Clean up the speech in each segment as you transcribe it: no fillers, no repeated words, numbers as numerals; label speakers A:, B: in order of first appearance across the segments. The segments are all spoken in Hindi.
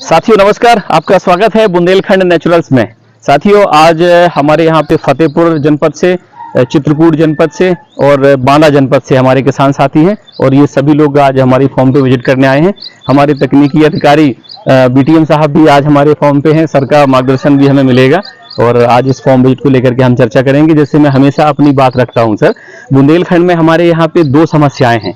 A: साथियों नमस्कार, आपका स्वागत है बुंदेलखंड नेचुरल्स में। साथियों आज हमारे यहाँ पे फतेहपुर जनपद से, चित्रकूट जनपद से और बांदा जनपद से हमारे किसान साथी हैं और ये सभी लोग आज हमारी फॉर्म पे विजिट करने आए हैं। हमारे तकनीकी अधिकारी बीटीएम साहब भी आज हमारे फॉर्म पे हैं, सर का मार्गदर्शन भी हमें मिलेगा और आज इस फॉर्म विजिट को लेकर के हम चर्चा करेंगे। जैसे मैं हमेशा अपनी बात रखता हूँ सर, बुंदेलखंड में हमारे यहाँ पे दो समस्याएं हैं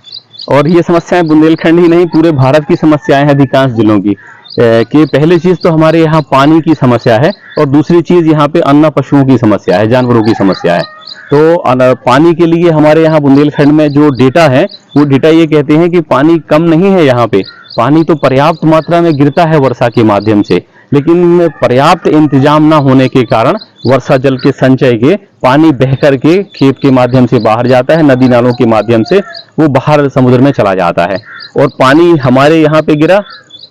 A: और ये समस्याएं बुंदेलखंड ही नहीं पूरे भारत की समस्याएं हैं, अधिकांश जिलों की। कि पहली चीज तो हमारे यहाँ पानी की समस्या है और दूसरी चीज यहाँ पे अन्न पशुओं की समस्या है, जानवरों की समस्या है। तो पानी के लिए हमारे यहाँ बुंदेलखंड में जो डेटा है वो डेटा ये कहते हैं कि पानी कम नहीं है यहाँ पे, पानी तो पर्याप्त मात्रा में गिरता है वर्षा के माध्यम से, लेकिन पर्याप्त इंतजाम ना होने के कारण वर्षा जल के संचय के पानी बह करके खेत के माध्यम से बाहर जाता है, नदी नालों के माध्यम से वो बाहर समुद्र में चला जाता है। और पानी हमारे यहाँ पे गिरा,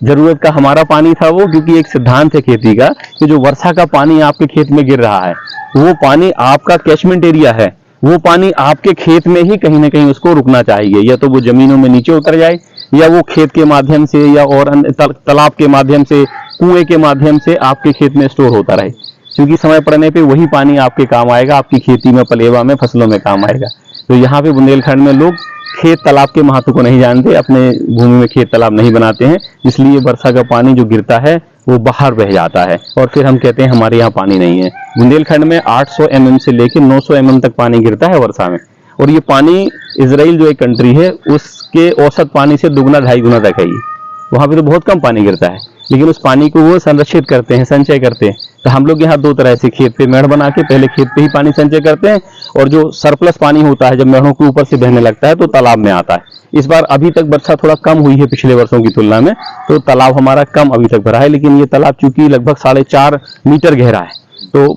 A: जरूरत का हमारा पानी था वो, क्योंकि एक सिद्धांत है खेती का कि जो वर्षा का पानी आपके खेत में गिर रहा है वो पानी आपका कैचमेंट एरिया है, वो पानी आपके खेत में ही कहीं ना कहीं उसको रुकना चाहिए, या तो वो जमीनों में नीचे उतर जाए या वो खेत के माध्यम से या और तालाब के माध्यम से, कुएं के माध्यम से आपके खेत में स्टोर होता रहे, क्योंकि समय पड़ने पे वही पानी आपके काम आएगा, आपकी खेती में, पलेवा में, फसलों में काम आएगा। तो यहाँ पे बुंदेलखंड में लोग खेत तालाब के महत्व को नहीं जानते, अपने भूमि में खेत तालाब नहीं बनाते हैं, इसलिए वर्षा का पानी जो गिरता है वो बाहर बह जाता है और फिर हम कहते हैं हमारे यहाँ पानी नहीं है। बुंदेलखंड में 800 mm से लेकर 900 mm तक पानी गिरता है वर्षा में, और ये पानी इजराइल जो एक कंट्री है उसके औसत पानी से दुगना ढाई गुना तक है। ये वहां पे तो बहुत कम पानी गिरता है, लेकिन उस पानी को वो संरक्षित करते हैं, संचय करते हैं। तो हम लोग यहाँ दो तरह से खेत पे मेढ़ बना के पहले खेत पे ही पानी संचय करते हैं, और जो सरप्लस पानी होता है जब मेढ़ों के ऊपर से बहने लगता है तो तालाब में आता है। इस बार अभी तक वर्षा थोड़ा कम हुई है पिछले वर्षों की तुलना में, तो तालाब हमारा कम अभी तक भरा है, लेकिन ये तालाब चूंकि लगभग 4.5 मीटर गहरा है तो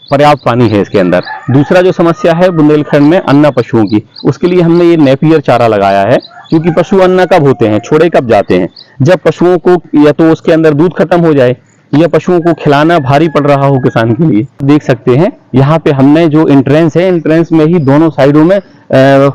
A: पर्याप्त पानी है इसके अंदर। दूसरा जो समस्या है बुंदेलखंड में अन्न पशुओं की, उसके लिए हमने ये नेपियर चारा लगाया है, क्योंकि पशु अन्न कब होते हैं, छोड़े कब जाते हैं, जब पशुओं को या तो उसके अंदर दूध खत्म हो जाए या पशुओं को खिलाना भारी पड़ रहा हो किसान के लिए। देख सकते हैं यहाँ पे हमने जो एंट्रेंस है, एंट्रेंस में ही दोनों साइडों में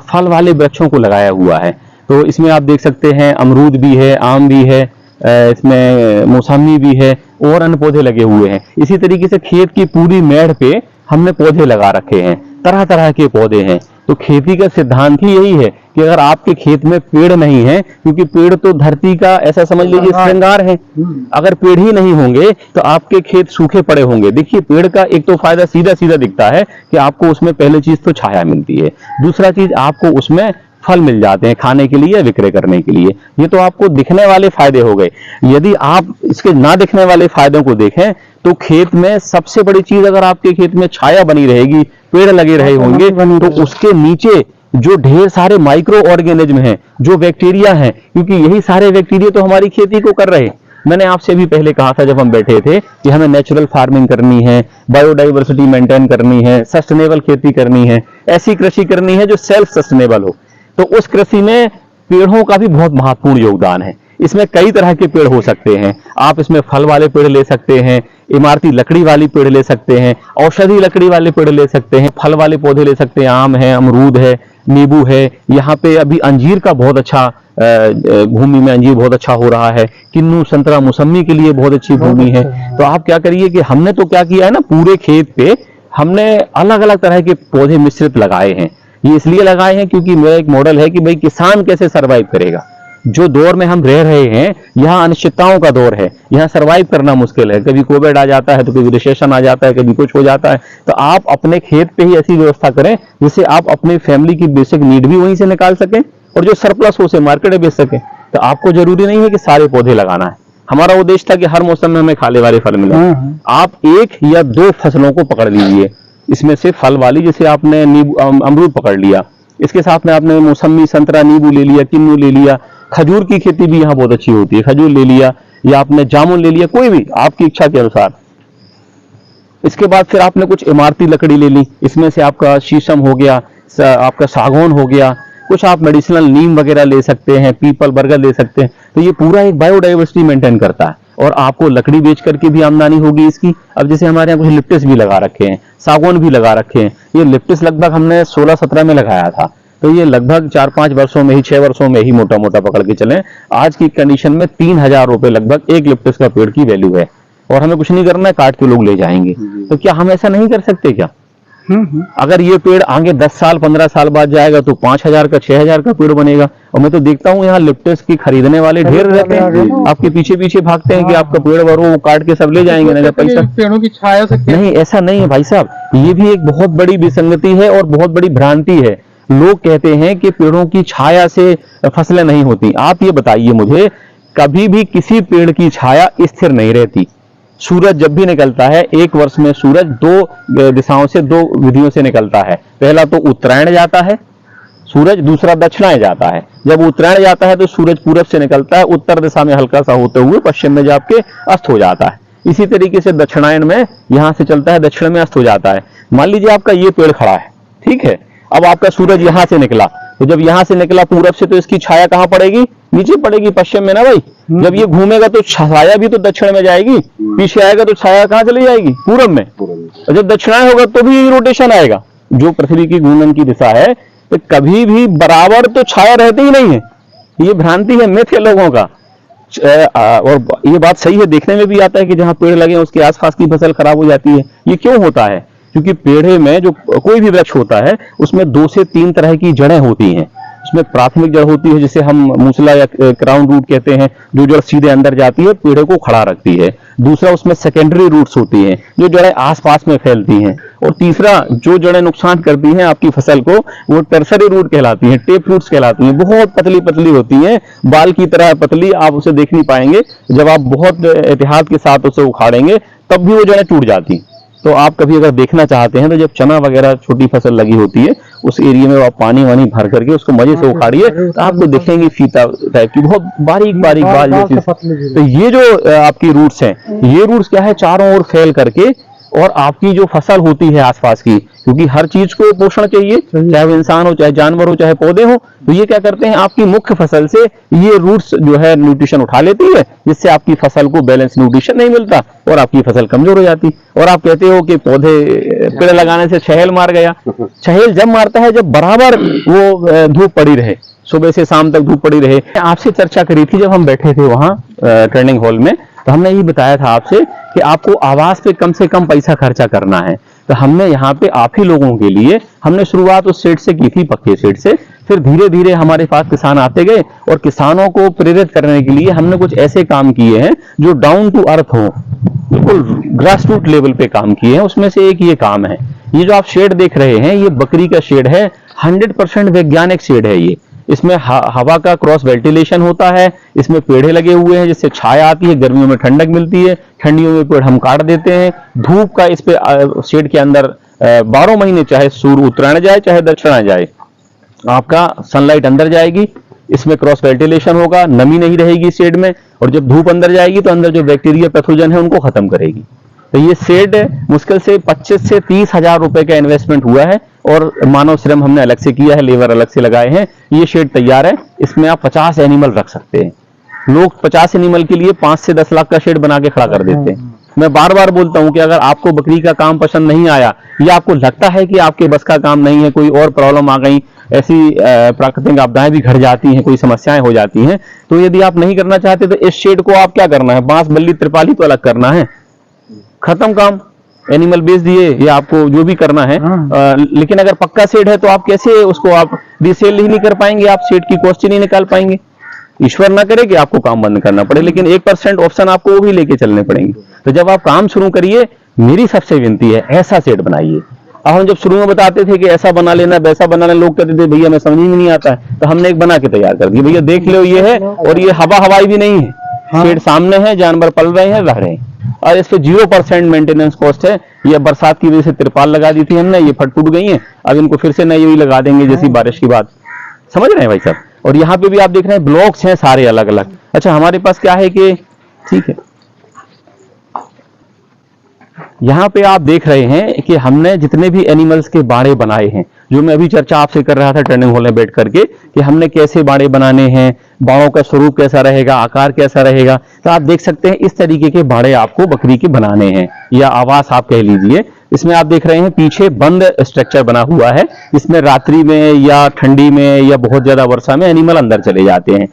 A: फल वाले वृक्षों को लगाया हुआ है। तो इसमें आप देख सकते हैं अमरूद भी है, आम भी है, इसमें मौसमी भी है और अन्य पौधे लगे हुए हैं। इसी तरीके से खेत की पूरी मेढ़ पे हमने पौधे लगा रखे हैं, तरह तरह के पौधे हैं। तो खेती का सिद्धांत ही यही है कि अगर आपके खेत में पेड़ नहीं है, क्योंकि पेड़ तो धरती का ऐसा समझ लीजिए श्रृंगार है, अगर पेड़ ही नहीं होंगे तो आपके खेत सूखे पड़े होंगे। देखिए पेड़ का एक तो फायदा सीधा सीधा दिखता है कि आपको उसमें पहली चीज तो छाया मिलती है, दूसरा चीज आपको उसमें फल मिल जाते हैं खाने के लिए या विक्रय करने के लिए। ये तो आपको दिखने वाले फायदे हो गए। यदि आप इसके ना दिखने वाले फायदों को देखें तो खेत में सबसे बड़ी चीज, अगर आपके खेत में छाया बनी रहेगी, पेड़ लगे रहे होंगे, तो उसके नीचे जो ढेर सारे माइक्रो ऑर्गेनिज्म हैं, जो बैक्टीरिया हैं, क्योंकि यही सारे बैक्टीरिया तो हमारी खेती को कर रहे हैं। मैंने आपसे भी पहले कहा था जब हम बैठे थे कि हमें नेचुरल फार्मिंग करनी है, बायोडाइवर्सिटी मेंटेन करनी है, सस्टेनेबल खेती करनी है, ऐसी कृषि करनी है जो सेल्फ सस्टेनेबल हो। तो उस कृषि में पेड़ों का भी बहुत महत्वपूर्ण योगदान है। इसमें कई तरह के पेड़ हो सकते हैं, आप इसमें फल वाले पेड़ ले सकते हैं, इमारती लकड़ी वाली पेड़ ले सकते हैं, औषधि लकड़ी वाले पेड़ ले सकते हैं, फल वाले पौधे ले सकते हैं, आम है, अमरूद है, नींबू है। यहाँ पे अभी अंजीर का बहुत अच्छा भूमि में अंजीर बहुत अच्छा हो रहा है, किन्नू, संतरा, मौसमी के लिए बहुत अच्छी भूमि है। तो आप क्या करिए कि हमने तो क्या किया है ना, पूरे खेत पे हमने अलग अलग तरह के पौधे मिश्रित लगाए हैं। ये इसलिए लगाए हैं क्योंकि मेरा एक मॉडल है कि भाई किसान कैसे सरवाइव करेगा। जो दौर में हम रह रहे हैं, यहाँ अनिश्चितताओं का दौर है, यहाँ सरवाइव करना मुश्किल है, कभी कोविड आ जाता है तो कभी रिसेशन आ जाता है, कभी कुछ हो जाता है। तो आप अपने खेत पे ही ऐसी व्यवस्था करें जिससे आप अपनी फैमिली की बेसिक नीड भी वहीं से निकाल सकें और जो सरप्लस हो उसे मार्केट में बेच सकें। तो आपको जरूरी नहीं है कि सारे पौधे लगाना है। हमारा उद्देश्य था कि हर मौसम में हमें खाने वाले फल मिले। आप 1 या 2 फसलों को पकड़ लीजिए, इसमें से फल वाली, जैसे आपने नींबू, अमरूद पकड़ लिया, इसके साथ में आपने मौसमी, संतरा, नींबू ले लिया, किन्नू ले लिया, खजूर की खेती भी यहाँ बहुत अच्छी होती है, खजूर ले लिया, या आपने जामुन ले लिया, कोई भी आपकी इच्छा के अनुसार। इसके बाद फिर आपने कुछ इमारती लकड़ी ले ली, इसमें से आपका शीशम हो गया, आपका सागौन हो गया, कुछ आप मेडिसिनल नीम वगैरह ले सकते हैं, पीपल, बरगद ले सकते हैं। तो ये पूरा एक बायोडाइवर्सिटी मेंटेन करता है और आपको लकड़ी बेच करके भी आमदनी होगी इसकी। अब जैसे हमारे यहाँ कुछ लिप्टिस भी लगा रखे हैं, सागौन भी लगा रखे हैं। ये लिप्टिस लगभग हमने 16-17 में लगाया था, तो ये लगभग 4-5 वर्षों में ही, 6 वर्षों में ही मोटा मोटा पकड़ के चलें, आज की कंडीशन में 3000 रुपए लगभग एक लिप्टस का पेड़ की वैल्यू है, और हमें कुछ नहीं करना है, काट के लोग ले जाएंगे। तो क्या हम ऐसा नहीं कर सकते क्या? अगर ये पेड़ आगे 10 साल 15 साल बाद जाएगा तो 5000 का 6000 का पेड़ बनेगा। और मैं तो देखता हूँ यहाँ लिप्टस की खरीदने वाले ढेर रहते हैं, आपके पीछे पीछे भागते हैं कि आपका पेड़ भरो, वो काट के सब ले जाएंगे ना पैसा।
B: पेड़ों की छाया से
A: नहीं, ऐसा नहीं है भाई साहब, ये भी एक बहुत बड़ी विसंगति है और बहुत बड़ी भ्रांति है। लोग कहते हैं कि पेड़ों की छाया से फसलें नहीं होती। आप ये बताइए मुझे, कभी भी किसी पेड़ की छाया स्थिर नहीं रहती। सूरज जब भी निकलता है, एक वर्ष में सूरज दो दिशाओं से, दो विधियों से निकलता है। पहला तो उत्तरायण जाता है सूरज, दूसरा दक्षिणायन जाता है। जब उत्तरायण जाता है तो सूरज पूरब से निकलता है, उत्तर दिशा में हल्का सा होते हुए पश्चिम में जाके अस्त हो जाता है। इसी तरीके से दक्षिणायन में यहां से चलता है, दक्षिण में अस्त हो जाता है। मान लीजिए आपका ये पेड़ खड़ा है, ठीक है, अब आपका सूरज यहां से निकला, तो जब यहां से निकला पूरब से, तो इसकी छाया कहां पड़ेगी? नीचे पड़ेगी, पश्चिम में ना भाई। जब ये घूमेगा तो छाया भी तो दक्षिण में जाएगी, पीछे आएगा तो छाया कहां चली जाएगी? पूरब में। और जब दक्षिणायन होगा तो भी रोटेशन आएगा, जो पृथ्वी की घूर्णन की दिशा है, तो कभी भी बराबर तो छाया रहती ही नहीं है। ये भ्रांति है, मिथ है लोगों का। और ये बात सही है, देखने में भी आता है कि जहां पेड़ लगे उसके आसपास की फसल खराब हो जाती है। ये क्यों होता है? क्योंकि पेड़ में जो कोई भी वृक्ष होता है उसमें 2 से 3 तरह की जड़ें होती हैं। उसमें प्राथमिक जड़ होती है जिसे हम मूसला या क्राउन रूट कहते हैं, जो जड़ सीधे अंदर जाती है, पेड़ को खड़ा रखती है। दूसरा, उसमें सेकेंडरी रूट्स होती हैं, जो जड़ें आसपास में फैलती हैं। और तीसरा, जो जड़ें नुकसान करती हैं आपकी फसल को, वो टर्सरी रूट कहलाती हैं, टेप रूट्स कहलाती हैं। बहुत पतली पतली होती हैं, बाल की तरह पतली, आप उसे देख नहीं पाएंगे। जब आप बहुत एहतियात के साथ उसे उखाड़ेंगे तब भी वो जड़ें टूट जाती। तो आप कभी अगर देखना चाहते हैं तो जब चना वगैरह छोटी फसल लगी होती है, उस एरिया में आप पानी वानी भर करके उसको मजे से उखाड़िए, तो आपको दिखेंगे फीता टाइप की बहुत बारीक बारीक बाल जैसी। तो ये जो आपकी रूट्स हैं, ये रूट्स क्या है, चारों ओर फैल करके, और आपकी जो फसल होती है आसपास की, क्योंकि हर चीज को पोषण चाहिए, चाहे वो इंसान हो, चाहे जानवर हो, चाहे पौधे हो, तो ये क्या करते हैं, आपकी मुख्य फसल से ये रूट्स जो है न्यूट्रिशन उठा लेती है, जिससे आपकी फसल को बैलेंस न्यूट्रिशन नहीं मिलता और आपकी फसल कमजोर हो जाती। और आप कहते हो कि पौधे पेड़ लगाने से छहेल मार गया। छहेल जब मारता है जब बराबर वो धूप पड़ी रहे, सुबह से शाम तक धूप पड़ी रहे। आपसे चर्चा करी थी जब हम बैठे थे वहां ट्रेनिंग हॉल में, तो हमने ये बताया था आपसे कि आपको आवास पे कम से कम पैसा खर्चा करना है। तो हमने यहाँ पे आप ही लोगों के लिए हमने शुरुआत उस शेड से की थी, पक्के शेड से। फिर धीरे धीरे हमारे पास किसान आते गए, और किसानों को प्रेरित करने के लिए हमने कुछ ऐसे काम किए हैं जो डाउन टू अर्थ हो, बिल्कुल ग्रास रूट लेवल पे काम किए हैं। उसमें से एक ये काम है, ये जो आप शेड देख रहे हैं, ये बकरी का शेड है। 100% वैज्ञानिक शेड है ये। इसमें हवा का क्रॉस वेंटिलेशन होता है, इसमें पेड़े लगे हुए हैं जिससे छाया आती है, गर्मियों में ठंडक मिलती है, ठंडियों में पेड़ हम काट देते हैं। धूप का इस पे शेड के अंदर 12 महीने, चाहे सूर्य उत्तरायण जाए चाहे दक्षिणायन जाए, आपका सनलाइट अंदर जाएगी। इसमें क्रॉस वेंटिलेशन होगा, नमी नहीं रहेगी शेड में, और जब धूप अंदर जाएगी तो अंदर जो बैक्टीरिया पैथोजन है उनको खत्म करेगी। तो ये शेड मुश्किल से 25 से 30 हजार रुपए का इन्वेस्टमेंट हुआ है, और मानव श्रम हमने अलग से किया है, लेबर अलग से लगाए हैं। ये शेड तैयार है, इसमें आप 50 एनिमल रख सकते हैं। लोग 50 एनिमल के लिए 5 से 10 लाख का शेड बना के खड़ा कर देते हैं। मैं बार बार बोलता हूं कि अगर आपको बकरी का काम पसंद नहीं आया, या आपको लगता है कि आपके बस का काम नहीं है, कोई और प्रॉब्लम आ गई, ऐसी प्राकृतिक आपदाएं भी घट जाती हैं, कोई समस्याएं हो जाती हैं, तो यदि आप नहीं करना चाहते तो इस शेड को आप क्या करना है, बांस बल्ली त्रिपाली तो अलग करना है, खत्म काम। एनिमल बेच दिए, या आपको जो भी करना है। लेकिन अगर पक्का शेड है तो आप कैसे उसको आप रीसेल ही नहीं कर पाएंगे, आप शेड की कॉस्ट ही नहीं निकाल पाएंगे। ईश्वर ना करे कि आपको काम बंद करना पड़े, लेकिन 1% ऑप्शन आपको वो भी लेके चलने पड़ेंगे। तो जब आप काम शुरू करिए, मेरी सबसे विनती है, ऐसा शेड बनाइए। अब हम जब शुरू में बताते थे कि ऐसा बना लेना, वैसा बना लेना, लोग कहते थे भैया मैं समझ में नहीं आता है, तो हमने एक बना के तैयार कर दिया। भैया देख लो, ये है, और ये हवा हवाई भी नहीं है, शेड सामने है, जानवर पल रहे हैं, रह रहे हैं, और इस पे 0% मेंटेनेंस कॉस्ट है। ये बरसात की वजह से तिरपाल लगा दी थी हमने, ये फट फूट गई हैं, अब इनको फिर से नई लगा देंगे जैसी बारिश की बात, समझ रहे हैं भाई साहब। और यहाँ पे भी आप देख रहे हैं ब्लॉक्स हैं सारे अलग अलग। अच्छा, हमारे पास क्या है कि ठीक है, यहाँ पे आप देख रहे हैं कि हमने जितने भी एनिमल्स के बाड़े बनाए हैं, जो मैं अभी चर्चा आपसे कर रहा था ट्रेनिंग हॉल में बैठ करके कि हमने कैसे बाड़े बनाने हैं, बाड़ों का स्वरूप कैसा रहेगा, आकार कैसा रहेगा। तो आप देख सकते हैं इस तरीके के बाड़े आपको बकरी के बनाने हैं, या आवास आप कह लीजिए। इसमें आप देख रहे हैं पीछे बंद स्ट्रक्चर बना हुआ है, इसमें रात्रि में या ठंडी में या बहुत ज्यादा वर्षा में एनिमल अंदर चले जाते हैं।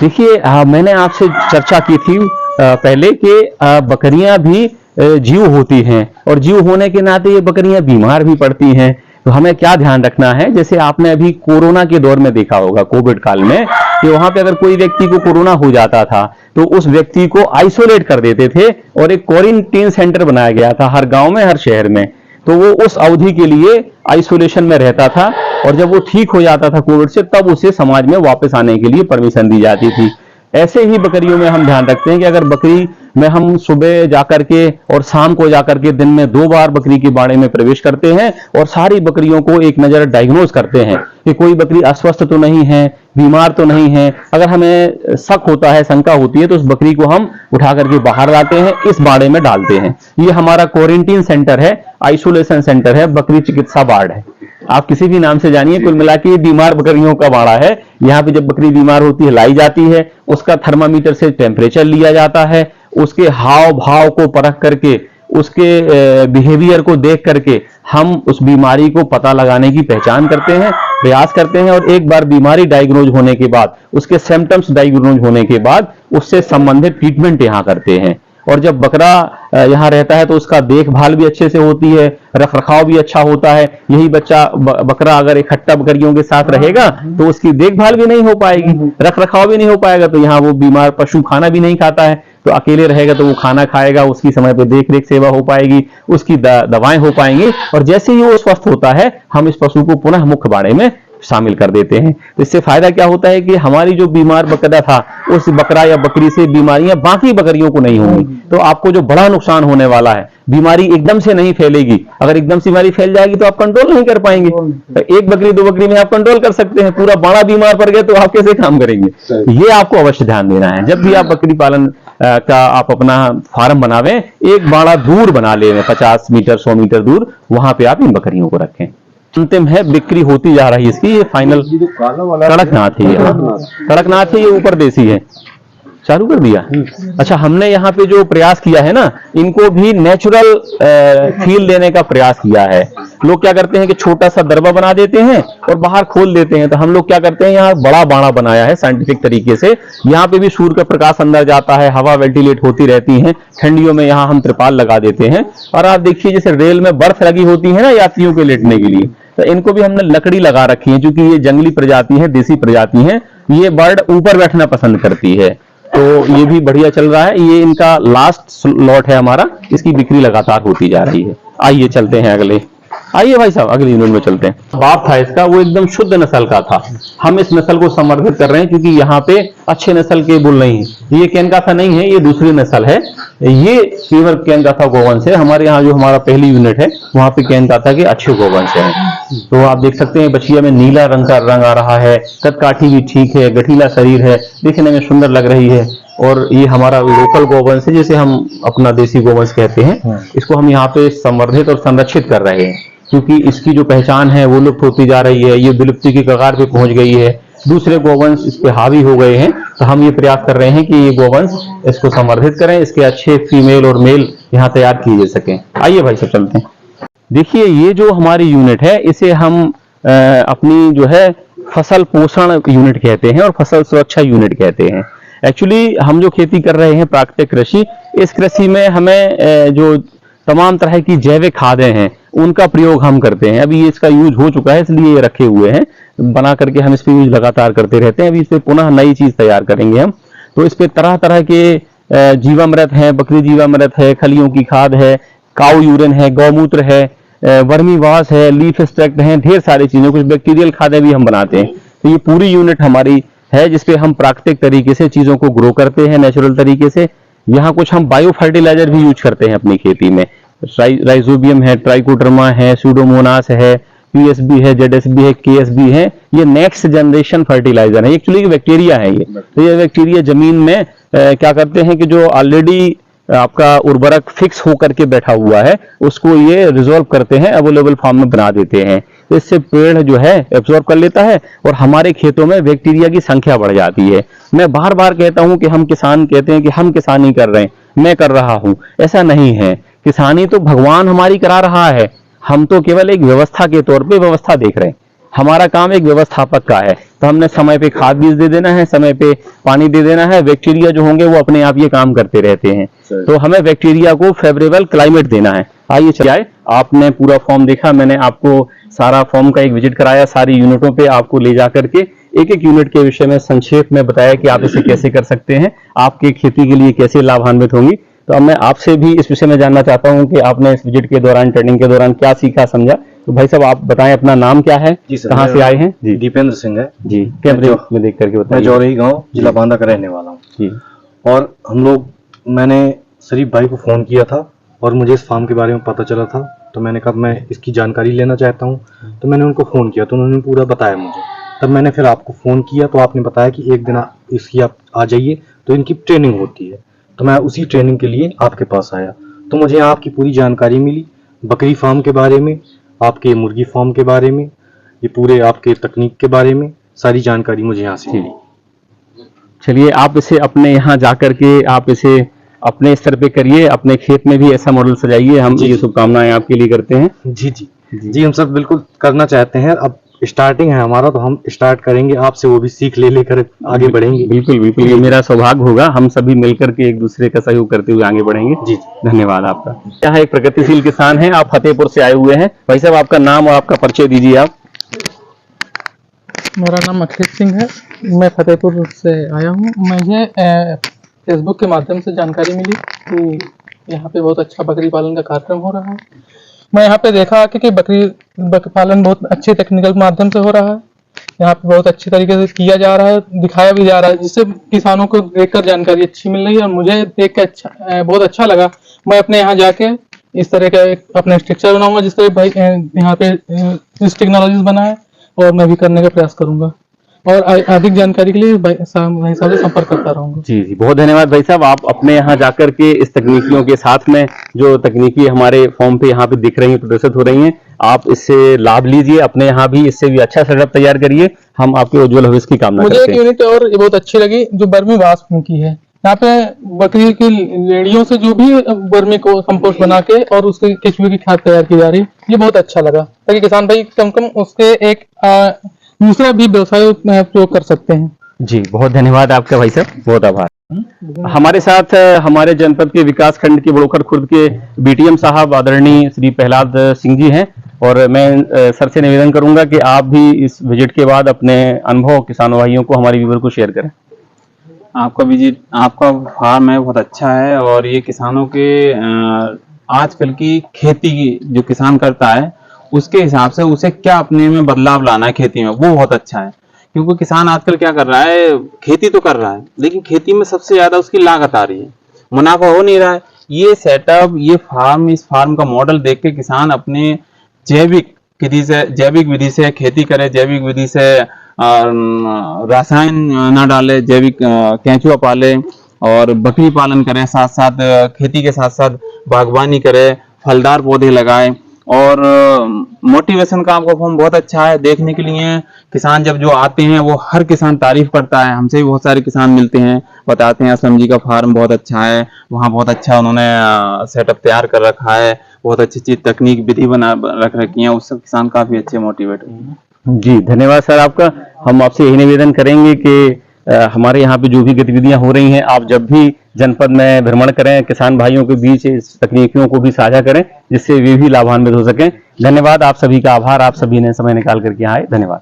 A: देखिए मैंने आपसे चर्चा की थी पहले कि बकरियां भी जीव होती हैं, और जीव होने के नाते ये बकरियां बीमार भी पड़ती हैं। तो हमें क्या ध्यान रखना है, जैसे आपने अभी कोरोना के दौर में देखा होगा, कोविड काल में, कि वहां पे अगर कोई व्यक्ति को कोरोना हो जाता था तो उस व्यक्ति को आइसोलेट कर देते थे और एक क्वारंटीन सेंटर बनाया गया था हर गांव में, हर शहर में। तो वो उस अवधि के लिए आइसोलेशन में रहता था, और जब वो ठीक हो जाता था कोविड से, तब उसे समाज में वापस आने के लिए परमिशन दी जाती थी। ऐसे ही बकरियों में हम ध्यान रखते हैं कि अगर बकरी में हम सुबह जाकर के और शाम को जाकर के दिन में 2 बार बकरी के बाड़े में प्रवेश करते हैं और सारी बकरियों को एक नजर डायग्नोज करते हैं कि कोई बकरी अस्वस्थ तो नहीं है, बीमार तो नहीं है। अगर हमें शक होता है, शंका होती है, तो उस बकरी को हम उठा करके बाहर लाते हैं, इस बाड़े में डालते हैं। ये हमारा क्वारंटीन सेंटर है, आइसोलेशन सेंटर है, बकरी चिकित्सा वार्ड है। आप किसी भी नाम से जानिए, कुल मिला के बीमार बकरियों का बाड़ा है। यहाँ पे जब बकरी बीमार होती है, लाई जाती है, उसका थर्मामीटर से टेम्परेचर लिया जाता है, उसके हाव भाव को परख करके, उसके बिहेवियर को देख करके हम उस बीमारी को पता लगाने की पहचान करते हैं, प्रयास करते हैं, और एक बार बीमारी डायग्नोज होने के बाद, उसके सिम्टम्स डायग्नोज होने के बाद उससे संबंधित ट्रीटमेंट यहाँ करते हैं। और जब बकरा यहाँ रहता है तो उसका देखभाल भी अच्छे से होती है, रखरखाव भी अच्छा होता है। यही बकरा अगर इकट्ठा बकरियों के साथ रहेगा तो उसकी देखभाल भी नहीं हो पाएगी, रखरखाव भी नहीं हो पाएगा, तो यहाँ वो बीमार पशु खाना भी नहीं खाता है। तो अकेले रहेगा तो वो खाना खाएगा, उसकी समय पर देख रेख सेवा हो पाएगी, उसकी दवाएं हो पाएंगी, और जैसे ही वो स्वस्थ होता है हम इस पशु को पुनः मुख्य बाड़े में शामिल कर देते हैं। तो इससे फायदा क्या होता है कि हमारी जो बीमार बकरा था, उस बकरा या बकरी से बीमारियां बाकी बकरियों को नहीं होंगी। तो आपको जो बड़ा नुकसान होने वाला है, बीमारी एकदम से नहीं फैलेगी। अगर एकदम से बीमारी फैल जाएगी तो आप कंट्रोल नहीं कर पाएंगे। तो एक बकरी 2 बकरी में आप कंट्रोल कर सकते हैं, पूरा बड़ा बीमार पड़ गया तो आप कैसे काम करेंगे? ये आपको अवश्य ध्यान देना है। जब भी आप बकरी पालन का आप अपना फार्म बनावें, एक बाड़ा दूर बना लें, 50 मीटर 100 मीटर दूर, वहां पे आप इन बकरियों को रखें। अंतिम है, बिक्री होती जा रही है इसकी। ये फाइनल कड़कनाथ है, कड़कनाथ है, ये ऊपर देसी है। चालू कर दिया। अच्छा, हमने यहाँ पे जो प्रयास किया है ना, इनको भी नेचुरल फील देने का प्रयास किया है। लोग क्या करते हैं कि छोटा सा दरबा बना देते हैं और बाहर खोल देते हैं। तो हम लोग क्या करते हैं, यहाँ बड़ा बाड़ा बनाया है साइंटिफिक तरीके से। यहाँ पे भी सूर्य का प्रकाश अंदर जाता है, हवा वेंटिलेट होती रहती है। ठंडियों में यहाँ हम त्रिपाल लगा देते हैं। और आप देखिए, जैसे रेल में बर्फ लगी होती है ना यात्रियों के लेटने के लिए, तो इनको भी हमने लकड़ी लगा रखी है, क्योंकि ये जंगली प्रजाति है, देसी प्रजाति है। ये बर्ड ऊपर बैठना पसंद करती है, तो ये भी बढ़िया चल रहा है। ये इनका लास्ट लॉट है हमारा, इसकी बिक्री लगातार होती जा रही है। आइए चलते हैं अगले, आइए भाई साहब अगले यूनिट में चलते हैं। बाप था इसका, वो एकदम शुद्ध नस्ल का था। हम इस नस्ल को संवर्धित कर रहे हैं क्योंकि यहाँ पे अच्छे नस्ल के बुल नहीं है। ये केनकाथा नहीं है, ये दूसरी नस्ल है। ये प्योर केनकाथा गोवंश है। हमारे यहाँ जो हमारा पहली यूनिट है, वहाँ पे केनकाथा के अच्छे गोवंश है। तो आप देख सकते हैं बछिया में नीला रंग का रंग आ रहा है, कदकाठी भी ठीक है, गठीला शरीर है, देखने में सुंदर लग रही है। और ये हमारा लोकल गोवंश है, जिसे हम अपना देसी गोवंश कहते हैं। इसको हम यहाँ पे संवर्धित और संरक्षित कर रहे हैं, क्योंकि इसकी जो पहचान है वो लुप्त होती जा रही है। ये विलुप्ति की कगार पे पहुंच गई है, दूसरे गोवंश इस पे हावी हो गए हैं। तो हम ये प्रयास कर रहे हैं कि ये गोवंश इसको संवर्धित करें, इसके अच्छे फीमेल और मेल यहाँ तैयार किए जा सकें। आइए भाई सब चलते हैं। देखिए, ये जो हमारी यूनिट है, इसे हम अपनी जो है फसल पोषण यूनिट कहते हैं और फसल सुरक्षा यूनिट कहते हैं। एक्चुअली हम जो खेती कर रहे हैं प्राकृतिक कृषि, इस कृषि में हमें जो तमाम तरह की जैविक खादें हैं उनका प्रयोग हम करते हैं। अभी इसका यूज हो चुका है, इसलिए ये रखे हुए हैं, बना करके हम इस पे यूज लगातार करते रहते हैं। अभी इस पे पुनः नई चीज तैयार करेंगे हम। तो इस पे तरह तरह के जीवामृत है, बकरी जीवामृत है, खलियों की खाद है, काऊ यूरिन है, गौमूत्र है, वर्मी वाश है, लीफ एक्सट्रैक्ट है, ढेर सारी चीजें, कुछ बैक्टीरियल खादें भी हम बनाते हैं। तो ये पूरी यूनिट हमारी है जिसपे हम प्राकृतिक तरीके से चीजों को ग्रो करते हैं, नेचुरल तरीके से। यहाँ कुछ हम बायो फर्टिलाइजर भी यूज करते हैं अपनी खेती में। राइजोबियम है, ट्राइकोडर्मा है, सूडोमोनास है, पीएसबी है, जेडएसबी है, केएसबी है। ये नेक्स्ट जनरेशन फर्टिलाइजर है। एक्चुअली बैक्टीरिया है ये। तो ये बैक्टीरिया जमीन में क्या करते हैं कि जो ऑलरेडी आपका उर्वरक फिक्स होकर के बैठा हुआ है, उसको ये रिजोल्व करते हैं, अवेलेबल फॉर्म में बना देते हैं। तो इससे पेड़ जो है एब्जॉर्ब कर लेता है और हमारे खेतों में बैक्टीरिया की संख्या बढ़ जाती है। मैं बार बार कहता हूं कि हम किसान कहते हैं कि हम किसानी कर रहे हैं, मैं कर रहा हूं, ऐसा नहीं है। किसानी तो भगवान हमारी करा रहा है, हम तो केवल एक व्यवस्था के तौर पे व्यवस्था देख रहे हैं। हमारा काम एक व्यवस्थापक का है, तो हमने समय पे खाद बीज दे देना है, समय पे पानी दे देना है। बैक्टीरिया जो होंगे वो अपने आप ये काम करते रहते हैं, तो हमें बैक्टीरिया को फेवरेबल क्लाइमेट देना है। आइए चलिए, आपने पूरा फॉर्म देखा, मैंने आपको सारा फॉर्म का एक विजिट कराया, सारी यूनिटों पे आपको ले जा करके एक एक यूनिट के विषय में संक्षेप में बताया कि आप इसे कैसे कर सकते हैं, आपके खेती के लिए कैसे लाभान्वित होंगी। तो अब मैं आपसे भी इस विषय में जानना चाहता हूं कि आपने इस विजिट के दौरान, ट्रेनिंग के दौरान क्या सीखा, समझा। तो भाई साहब आप बताएं, अपना नाम क्या है, कहाँ से आए हैं? जी,
B: दीपेंद्र सिंह है
A: जी, कैमरे में देख करके बताइए।
B: मैं जौरही गांव जिला बांदा का रहने वाला हूँ
A: जी।
B: और मैंने शरीफ भाई को फोन किया था और मुझे इस फार्म के बारे में पता चला था, तो मैंने कहा मैं इसकी जानकारी लेना चाहता हूँ। तो मैंने उनको फोन किया तो उन्होंने पूरा बताया मुझे। तब मैंने फिर आपको फोन किया तो आपने बताया कि एक दिन इसकी आप आ जाइए, तो इनकी ट्रेनिंग होती है। तो मैं उसी ट्रेनिंग के लिए आपके पास आया, तो मुझे आपकी पूरी जानकारी मिली, बकरी फार्म के बारे में, आपके मुर्गी फार्म के बारे में, ये पूरे आपके तकनीक के बारे में सारी जानकारी मुझे यहाँ से मिली।
A: चलिए, आप इसे अपने यहाँ जाकर के आप इसे अपने स्तर पे करिए, अपने खेत में भी ऐसा मॉडल सजाइए। हम ये शुभकामनाएं आपके लिए करते हैं।
B: जी जी जी, हम सब बिल्कुल करना चाहते हैं। अब स्टार्टिंग है हमारा, तो हम स्टार्ट करेंगे आपसे, वो भी सीख लेकर आगे बढ़ेंगे।
A: बिल्कुल बिल्कुल, ये मेरा सौभाग्य होगा, हम सभी मिलकर के एक दूसरे का सहयोग करते हुए आगे बढ़ेंगे।
B: जी,
A: धन्यवाद आपका। क्या है, एक प्रगतिशील किसान है, आप फतेहपुर से आए हुए हैं। भाई साहब आपका नाम और आपका परिचय दीजिए आप।
C: मेरा नाम अखिलेश सिंह है, मैं फतेहपुर से आया हूँ। मुझे फेसबुक के माध्यम से जानकारी मिली कि यहाँ पे बहुत अच्छा बकरी पालन का कार्यक्रम हो रहा है। मैं यहाँ पे देखा कि बकरी पालन बहुत अच्छे टेक्निकल माध्यम से हो रहा है। यहाँ पे बहुत अच्छी तरीके से किया जा रहा है, दिखाया भी जा रहा है, जिससे किसानों को देखकर जानकारी अच्छी मिल रही है और मुझे देख के बहुत अच्छा लगा। मैं अपने यहाँ जाके इस तरह का एक अपना स्ट्रक्चर बनाऊंगा, जिस तरह भाई यहाँ पे इस टेक्नोलॉजीज बनाए, और मैं भी करने का प्रयास करूंगा और अधिक जानकारी के लिए भाई साहब से संपर्क करता रहूंगा।
A: जी जी, बहुत धन्यवाद भाई साहब। आप अपने यहाँ जाकर के इस तकनीकियों के साथ में जो तकनीकी हमारे फॉर्म पे यहाँ पे दिख रही है, प्रदर्शित हो रही हैं, आप इससे लाभ लीजिए, अपने यहाँ भी इससे भी अच्छा सेटअप तैयार करिए। हम आपके उज्जवल भविष्य की कामना करते हैं।
C: मुझे एक यूनिट और बहुत अच्छी लगी जो बर्मी वास्प की है। यहाँ पे बकरी की लेड़ियों से जो भी बर्मी को कंपोस्ट बना के और उसके केचुए की खाद तैयार की जा रही है, ये बहुत अच्छा लगा, ताकि किसान भाई कम कम उसके एक दूसरा भी व्यवसाय प्रयोग कर सकते हैं।
A: जी, बहुत धन्यवाद आपका भाई साहब, बहुत आभार। हमारे साथ हमारे जनपद के विकास खंड के बड़ोखर खुर्द के बीटीएम साहब आदरणीय श्री प्रहलाद सिंह जी हैं, और मैं सर से निवेदन करूंगा कि आप भी इस विजिट के बाद अपने अनुभव किसानों भाइयों को, हमारे व्यूअर को शेयर करें।
D: आपका विजिट, आपका फार्म है बहुत अच्छा है, और ये किसानों के आजकल की खेती की जो किसान करता है उसके हिसाब से उसे क्या अपने में बदलाव लाना है खेती में, वो बहुत अच्छा है। क्योंकि किसान आजकल क्या कर रहा है, खेती तो कर रहा है लेकिन खेती में सबसे ज्यादा उसकी लागत आ रही है, मुनाफा हो नहीं रहा है। ये सेटअप, ये फार्म, इस फार्म का मॉडल देख के किसान अपने जैविक विधि से खेती करे, जैविक विधि से रासायन ना डाले, जैविक केंचुआ पाले और बकरी पालन करे, साथ साथ खेती के साथ साथ बागवानी करे, फलदार पौधे लगाए। और मोटिवेशन का आपका फॉर्म बहुत अच्छा है देखने के लिए। किसान जब जो आते हैं वो हर किसान तारीफ करता है, हमसे भी बहुत सारे किसान मिलते हैं, बताते हैं असलम जी का फार्म बहुत अच्छा है, वहाँ बहुत अच्छा उन्होंने सेटअप तैयार कर रखा है, बहुत अच्छी चीज तकनीक विधि बना रख रखी है, उससे किसान काफी अच्छे मोटिवेट हुए हैं।
A: जी धन्यवाद सर आपका। हम आपसे यही निवेदन करेंगे कि हमारे यहाँ पे जो भी गतिविधियां हो रही हैं, आप जब भी जनपद में भ्रमण करें, किसान भाइयों के बीच इस तकनीकियों को भी साझा करें, जिससे वे भी लाभान्वित हो सकें। धन्यवाद, आप सभी का आभार, आप सभी ने समय निकाल करके आए, धन्यवाद।